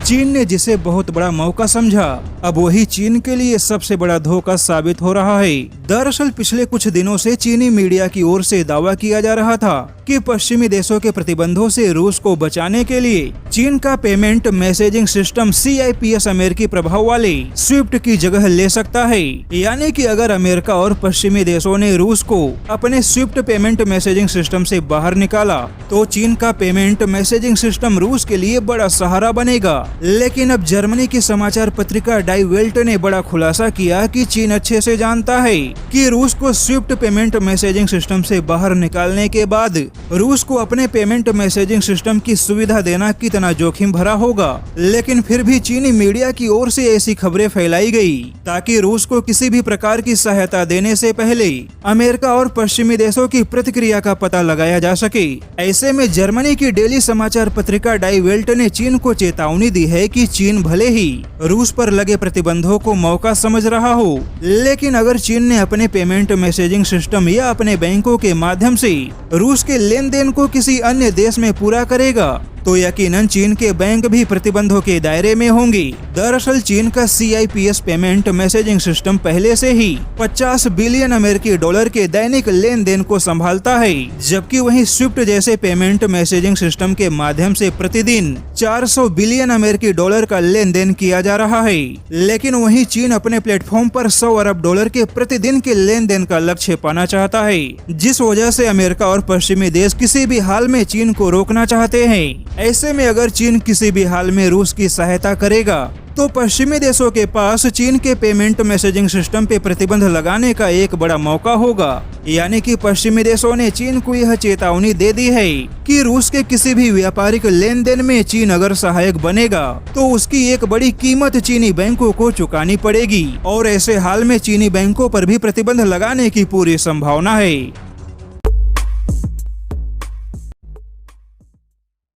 चीन ने जिसे बहुत बड़ा मौका समझा, अब वही चीन के लिए सबसे बड़ा धोखा साबित हो रहा है। दरअसल पिछले कुछ दिनों से चीनी मीडिया की ओर से दावा किया जा रहा था कि पश्चिमी देशों के प्रतिबंधों से रूस को बचाने के लिए चीन का पेमेंट मैसेजिंग सिस्टम CIPS अमेरिकी प्रभाव वाले स्विफ्ट की जगह ले सकता है। यानी कि अगर अमेरिका और पश्चिमी देशों ने रूस को अपने स्विफ्ट पेमेंट मैसेजिंग सिस्टम से बाहर निकाला तो चीन का पेमेंट मैसेजिंग सिस्टम रूस के लिए बड़ा सहारा बनेगा। लेकिन अब जर्मनी की समाचार पत्रिका डाई वेल्ट ने बड़ा खुलासा किया कि चीन अच्छे से जानता है कि रूस को स्विफ्ट पेमेंट मैसेजिंग सिस्टम से बाहर निकालने के बाद रूस को अपने पेमेंट मैसेजिंग सिस्टम की सुविधा देना कितना जोखिम भरा होगा। लेकिन फिर भी चीनी मीडिया की ओर से ऐसी खबरें फैलाई गई ताकि रूस को किसी भी प्रकार की सहायता देने से पहले अमेरिका और पश्चिमी देशों की प्रतिक्रिया का पता लगाया जा सके। ऐसे में जर्मनी की डेली समाचार पत्रिका डाई वेल्ट ने चीन को चेतावनी दी है कि चीन भले ही रूस पर लगे प्रतिबंधों को मौका समझ रहा हो, लेकिन अगर चीन ने अपने पेमेंट मैसेजिंग सिस्टम या अपने बैंकों के माध्यम से रूस के लेन देन को किसी अन्य देश में पूरा करेगा तो यकीनन चीन के बैंक भी प्रतिबंधों के दायरे में होंगे। दरअसल चीन का CIPS पेमेंट मैसेजिंग सिस्टम पहले से ही 50 बिलियन अमेरिकी डॉलर के दैनिक लेन देन को संभालता है, जबकि वहीं स्विफ्ट जैसे पेमेंट मैसेजिंग सिस्टम के माध्यम से प्रतिदिन 400 बिलियन अमेरिकी डॉलर का लेन देन किया जा रहा है। लेकिन वहीं चीन अपने प्लेटफॉर्म पर 100 अरब डॉलर के प्रतिदिन के लेन देन का लक्ष्य पाना चाहता है, जिस वजह से अमेरिका और पश्चिमी देश किसी भी हाल में चीन को रोकना चाहते हैं। ऐसे में अगर चीन किसी भी हाल में रूस की सहायता करेगा तो पश्चिमी देशों के पास चीन के पेमेंट मैसेजिंग सिस्टम पे प्रतिबंध लगाने का एक बड़ा मौका होगा। यानी कि पश्चिमी देशों ने चीन को यह चेतावनी दे दी है कि रूस के किसी भी व्यापारिक लेन देन में चीन अगर सहायक बनेगा तो उसकी एक बड़ी कीमत चीनी बैंकों को चुकानी पड़ेगी और ऐसे हाल में चीनी बैंकों पर भी प्रतिबंध लगाने की पूरी संभावना है।